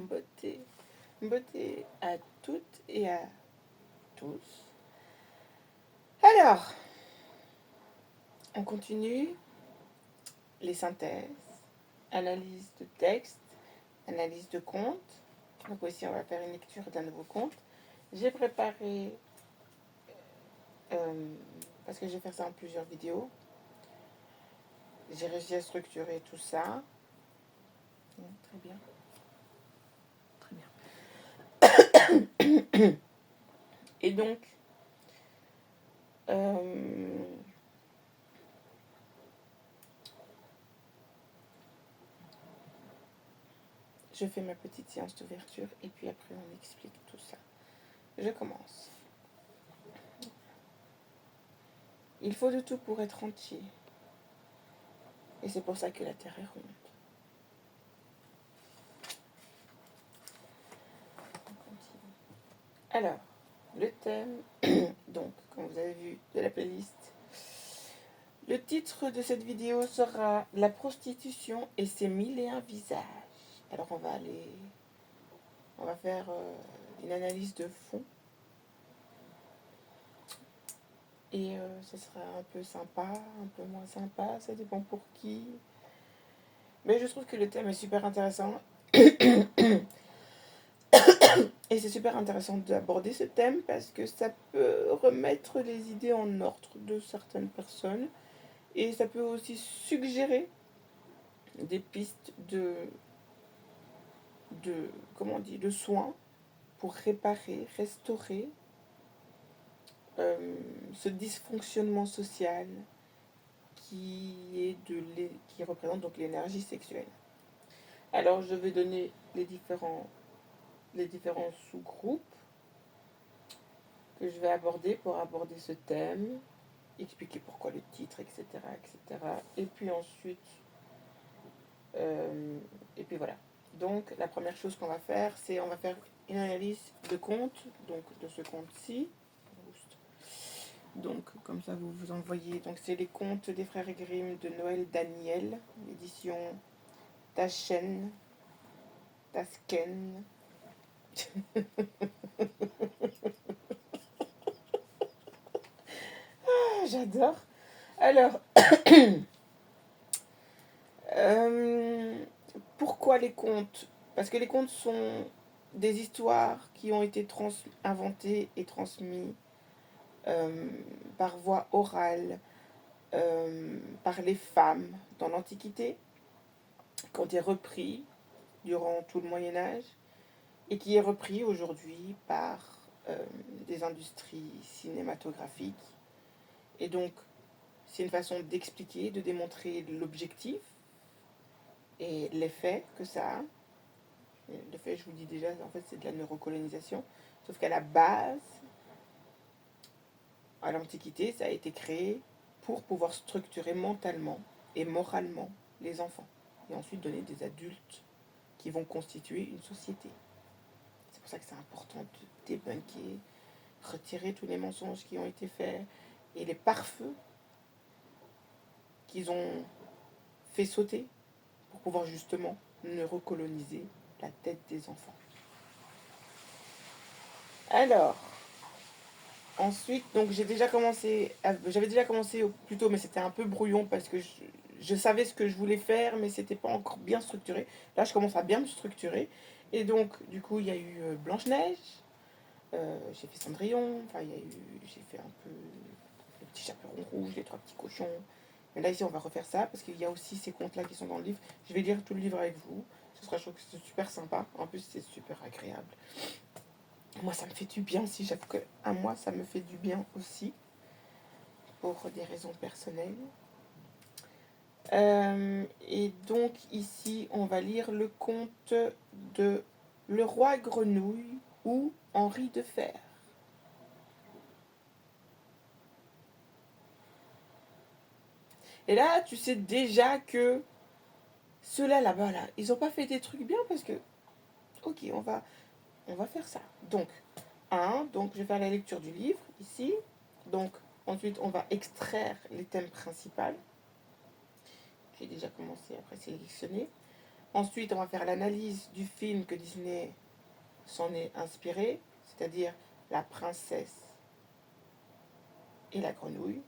beauté. Beauté à toutes et à tous. Alors, on continue les synthèses, analyse de texte, analyse de conte. Donc ici, on va faire une lecture d'un nouveau conte. J'ai préparé, parce que je vais faire ça en plusieurs vidéos, j'ai réussi à structurer tout ça. Très bien. Très bien. Et donc, je fais ma petite séance d'ouverture et puis après on explique tout ça. Je commence. Il faut de tout pour être entier. Et c'est pour ça que la Terre est ronde. Alors, le thème, donc, comme vous avez vu de la playlist, le titre de cette vidéo sera La prostitution et ses 1001 visages. Alors on va faire une analyse de fond. Et ce sera un peu sympa, un peu moins sympa, ça dépend pour qui. Mais je trouve que le thème est super intéressant. Et c'est super intéressant d'aborder ce thème parce que ça peut remettre les idées en ordre de certaines personnes. Et ça peut aussi suggérer des pistes de soins pour réparer, restaurer ce dysfonctionnement social qui représente donc l'énergie sexuelle. Alors je vais donner les différents sous-groupes que je vais aborder pour aborder ce thème, expliquer pourquoi le titre, etc. etc. Et puis ensuite, et puis voilà. Donc la première chose qu'on va faire, c'est on va faire une analyse de conte, donc de ce conte-ci. Donc comme ça vous vous en voyez. Donc c'est les contes des frères Grimm de Noël Daniel, l'édition Taschen, Tasken. J'adore. Alors, pourquoi les contes? Parce que les contes sont des histoires qui ont été inventées et transmises par voie orale par les femmes dans l'Antiquité, qui ont été repris durant tout le Moyen-Âge et qui est repris aujourd'hui par des industries cinématographiques. Et donc, c'est une façon d'expliquer, de démontrer l'objectif et l'effet que ça a. L'effet, je vous dis déjà, en fait, c'est de la neurocolonisation. Sauf qu'à la base, à l'Antiquité, ça a été créé pour pouvoir structurer mentalement et moralement les enfants. Et ensuite donner des adultes qui vont constituer une société. C'est pour ça que c'est important de débunker, retirer tous les mensonges qui ont été faits et les pare-feux qu'ils ont fait sauter pour pouvoir justement neurocoloniser la tête des enfants. Alors, ensuite, donc j'avais déjà commencé plus tôt, mais c'était un peu brouillon parce que je savais ce que je voulais faire, mais c'était pas encore bien structuré. Là, je commence à bien me structurer. Et donc, du coup, il y a eu Blanche-Neige, j'ai fait Cendrillon, enfin, j'ai fait un peu le petit chaperon rouge, les trois petits cochons. Mais là, ici, on va refaire ça parce qu'il y a aussi ces contes-là qui sont dans le livre. Je vais lire tout le livre avec vous. Je trouve que c'est super sympa. En plus, c'est super agréable. Moi, ça me fait du bien aussi. J'avoue qu'à moi, ça me fait du bien aussi. Pour des raisons personnelles. Et donc, ici, on va lire le conte de Le Roi Grenouille ou Henri de Fer. Et là, tu sais déjà que ceux-là, là-bas, là, ils n'ont pas fait des trucs bien parce que, ok, on va faire ça. Donc, donc je vais faire la lecture du livre, ici. Donc, ensuite, on va extraire les thèmes principaux. J'ai déjà commencé après sélectionner. Ensuite, on va faire l'analyse du film que Disney s'en est inspiré, c'est-à-dire La princesse et la grenouille.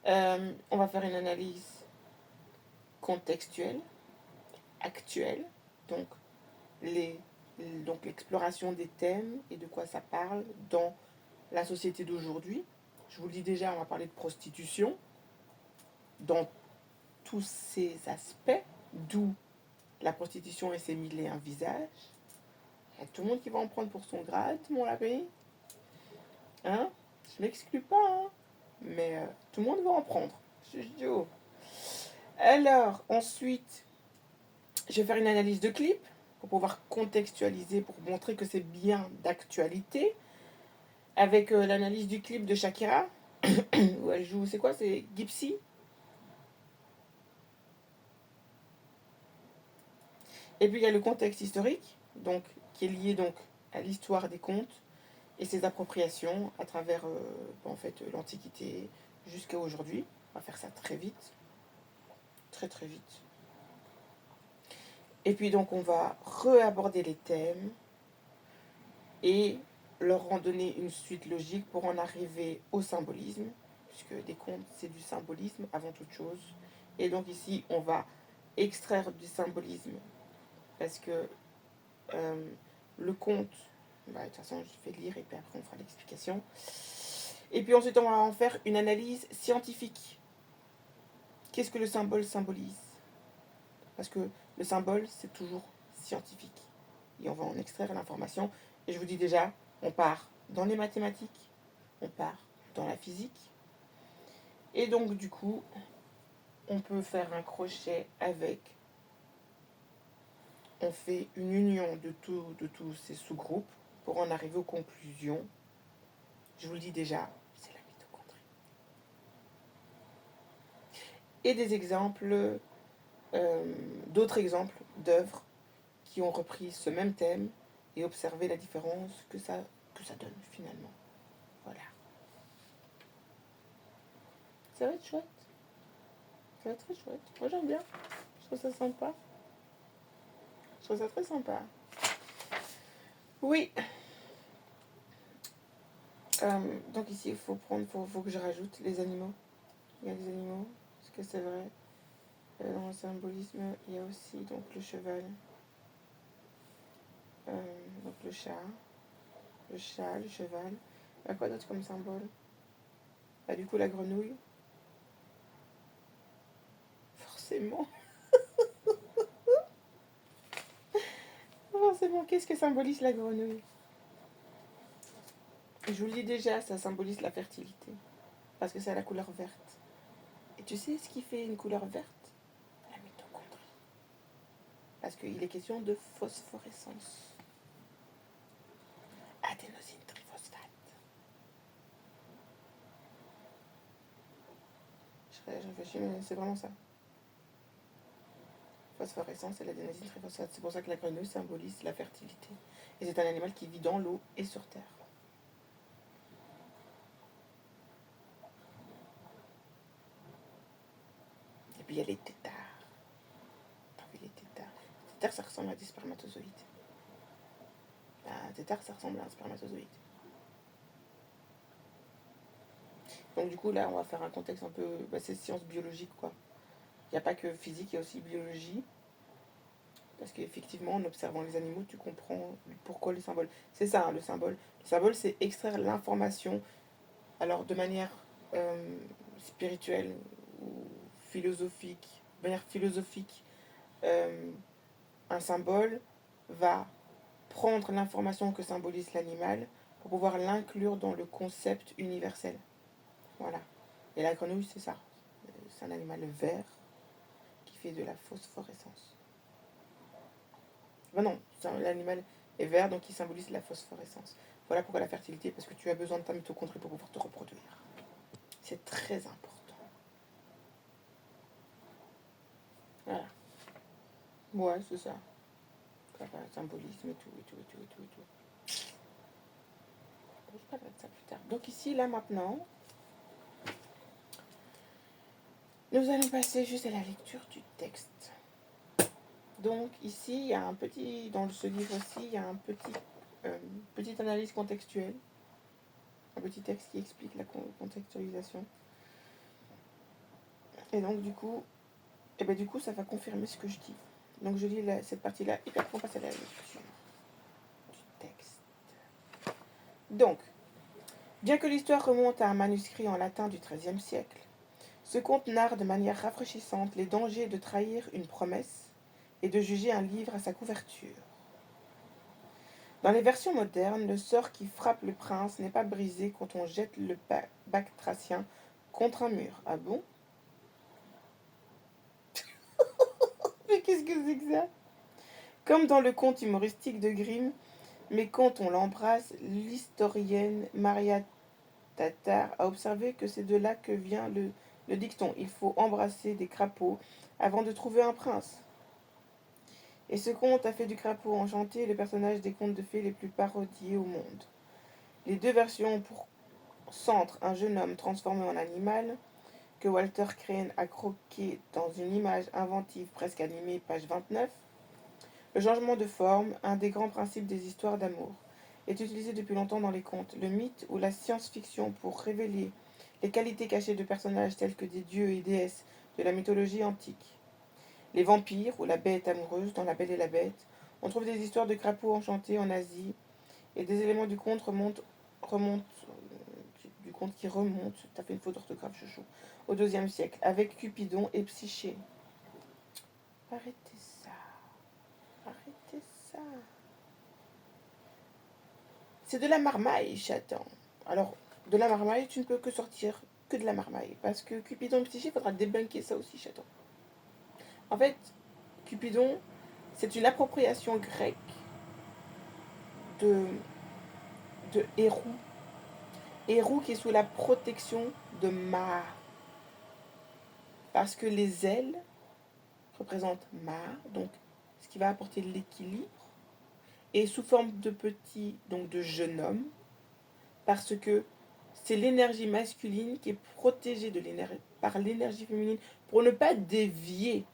On va faire une analyse contextuelle, actuelle, donc l'exploration des thèmes et de quoi ça parle dans la société d'aujourd'hui. Je vous le dis déjà, on va parler de prostitution dans tous ses aspects, d'où la prostitution et ses mille et un visages. Il y a tout le monde qui va en prendre pour son grade, mon lapin. Hein? Je m'exclus pas, hein? Mais tout le monde va en prendre. Je dis oh. Alors, ensuite, je vais faire une analyse de clip pour pouvoir contextualiser, pour montrer que c'est bien d'actualité. Avec l'analyse du clip de Shakira, où elle joue, c'est quoi? C'est Gypsy. Et puis il y a le contexte historique, donc, qui est lié donc à l'histoire des contes et ses appropriations à travers en fait, l'Antiquité jusqu'à aujourd'hui. On va faire ça très vite, très très vite. Et puis donc on va réaborder les thèmes et leur en donner une suite logique pour en arriver au symbolisme, puisque des contes c'est du symbolisme avant toute chose. Et donc ici on va extraire du symbolisme parce que le conte, bah, de toute façon je vais lire et puis après on fera l'explication. Et puis ensuite on va en faire une analyse scientifique. Qu'est-ce que le symbole symbolise? Parce que le symbole c'est toujours scientifique. Et on va en extraire l'information. Et je vous dis déjà, on part dans les mathématiques, on part dans la physique. Et donc du coup, on peut faire un crochet avec, on fait une union de tous ces sous-groupes pour en arriver aux conclusions. Je vous le dis déjà, c'est la mitochondrie. Et des exemples, d'autres exemples d'œuvres qui ont repris ce même thème et observé la différence que ça donne finalement. Voilà. Ça va être chouette. Ça va être très chouette. Moi j'aime bien. Je trouve ça sympa. Je trouve ça très sympa. Oui. Donc ici, il faut que je rajoute les animaux. Il y a les animaux, parce que c'est vrai. Dans le symbolisme, il y a aussi donc le cheval, donc le chat, le cheval. Il y a quoi d'autre comme symbole? Bah, du coup, la grenouille. Forcément. Forcément, qu'est-ce que symbolise la grenouille? Je vous le dis déjà, ça symbolise la fertilité. Parce que c'est à la couleur verte. Et tu sais ce qui fait une couleur verte? La mitochondrie. Parce qu'il est question de phosphorescence. Adénosine triphosphate. Je réfléchis, mais c'est vraiment ça. Phosphorescence et l'adénosine triphosphate. C'est pour ça que la grenouille symbolise la fertilité. Et c'est un animal qui vit dans l'eau et sur terre. Et puis il y a les têtards. T'as vu les têtards? Les têtards, ça ressemble à des spermatozoïdes. Un tétard, ça ressemble à un spermatozoïde. Donc du coup, là, on va faire un contexte un peu... Bah, c'est sciences biologiques, quoi. Il n'y a pas que physique, il y a aussi biologie. Parce qu'effectivement, en observant les animaux, tu comprends pourquoi le symbole. C'est ça, hein, le symbole. Le symbole, c'est extraire l'information, alors de manière spirituelle ou philosophique. De manière philosophique, un symbole va prendre l'information que symbolise l'animal pour pouvoir l'inclure dans le concept universel. Voilà. Et la grenouille, c'est ça. C'est un animal vert qui fait de la phosphorescence. Ben non, l'animal est vert, donc il symbolise la phosphorescence. Voilà pourquoi la fertilité, parce que tu as besoin de ta mitochondrie pour pouvoir te reproduire. C'est très important. Voilà. Ouais, c'est ça. Symbolisme et tout, et tout, et tout, et tout, et tout. Je parlerai de ça plus tard. Donc ici, là, maintenant, nous allons passer juste à la lecture du texte. Donc ici, il y a un petit, dans ce livre aussi, il y a un petit, petite analyse contextuelle, un petit texte qui explique la contextualisation. Et donc du coup, ça va confirmer ce que je dis. Donc je lis cette partie-là et puis après on passe à la lecture du texte. Donc, bien que l'histoire remonte à un manuscrit en latin du XIIIe siècle, ce conte narre de manière rafraîchissante les dangers de trahir une promesse et de juger un livre à sa couverture. Dans les versions modernes, le sort qui frappe le prince n'est pas brisé quand on jette le bac thracien contre un mur. Ah bon? Mais qu'est-ce que c'est que ça? Comme dans le conte humoristique de Grimm, mais quand on l'embrasse, l'historienne Maria Tatar a observé que c'est de là que vient le dicton. Il faut embrasser des crapauds avant de trouver un prince. Et ce conte a fait du crapaud enchanté le personnage des contes de fées les plus parodiés au monde. Les deux versions pour centre un jeune homme transformé en animal, que Walter Crane a croqué dans une image inventive presque animée, page 29. Le changement de forme, un des grands principes des histoires d'amour, est utilisé depuis longtemps dans les contes, le mythe ou la science-fiction pour révéler les qualités cachées de personnages tels que des dieux et déesses de la mythologie antique. Les vampires ou la bête amoureuse dans La Belle et la Bête. On trouve des histoires de crapauds enchantés en Asie et des éléments du conte qui remontent, t'as fait une faute d'orthographe chouchou, au IIe siècle, avec Cupidon et Psyché. Arrêtez ça. Arrêtez ça. C'est de la marmaille, chaton. Alors, de la marmaille, tu ne peux que sortir que de la marmaille. Parce que Cupidon et Psyché, il faudra débunker ça aussi, chaton. En fait, Cupidon, c'est une appropriation grecque de Hérou. Hérou qui est sous la protection de Ma. Parce que les ailes représentent Ma, donc ce qui va apporter l'équilibre. Et sous forme de petit, donc de jeune homme, parce que c'est l'énergie masculine qui est protégée par l'énergie féminine pour ne pas dévier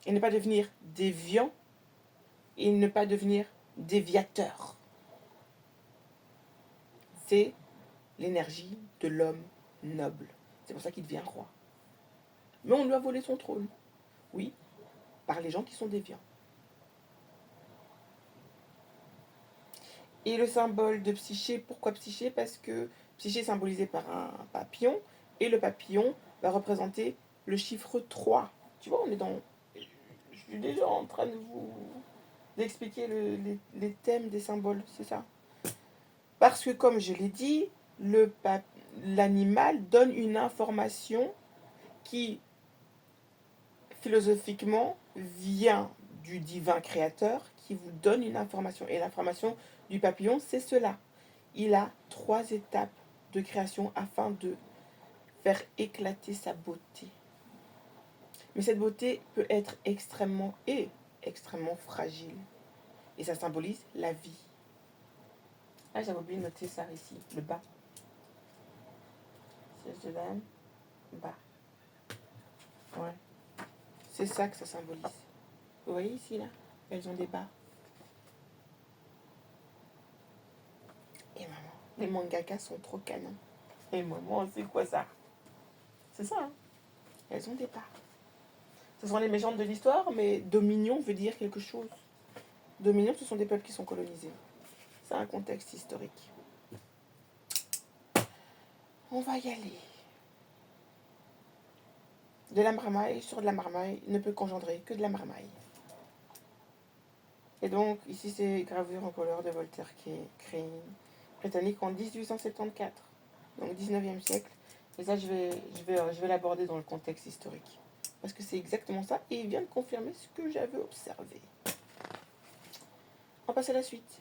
et ne pas devenir déviant et ne pas devenir déviateur. C'est l'énergie de l'homme noble. C'est pour ça qu'il devient roi. Mais on lui a volé son trône. Oui, par les gens qui sont déviants. Et le symbole de Psyché, pourquoi Psyché? Parce que Psyché est symbolisé par un papillon, et le papillon va représenter le chiffre 3. Tu vois, on est dans... Je suis déjà en train de vous expliquer les thèmes des symboles, c'est ça. Parce que, comme je l'ai dit, l'animal donne une information qui, philosophiquement, vient du divin créateur, qui vous donne une information. Et l'information du papillon, c'est cela. Il a 3 étapes de création afin de faire éclater sa beauté. Mais cette beauté peut être extrêmement fragile. Et ça symbolise la vie. Ah, j'avais oublié de noter ça ici, le bas. Siège de l'âme, bas. Ouais. C'est ça que ça symbolise. Vous voyez ici, là? Elles ont des bas. Et maman, les mangakas sont trop canons. Et maman, c'est quoi ça? C'est ça, hein? Elles ont des bas. Ce sont les méchantes de l'histoire, mais Dominion veut dire quelque chose. Dominion, ce sont des peuples qui sont colonisés. C'est un contexte historique. On va y aller. De la marmaille sur de la marmaille ne peut qu'engendrer que de la marmaille. Et donc, ici, c'est gravure en couleur de Walter Crane, britannique en 1874, donc 19e siècle. Et ça, je vais l'aborder dans le contexte historique. Parce que c'est exactement ça, et il vient de confirmer ce que j'avais observé. On passe à la suite.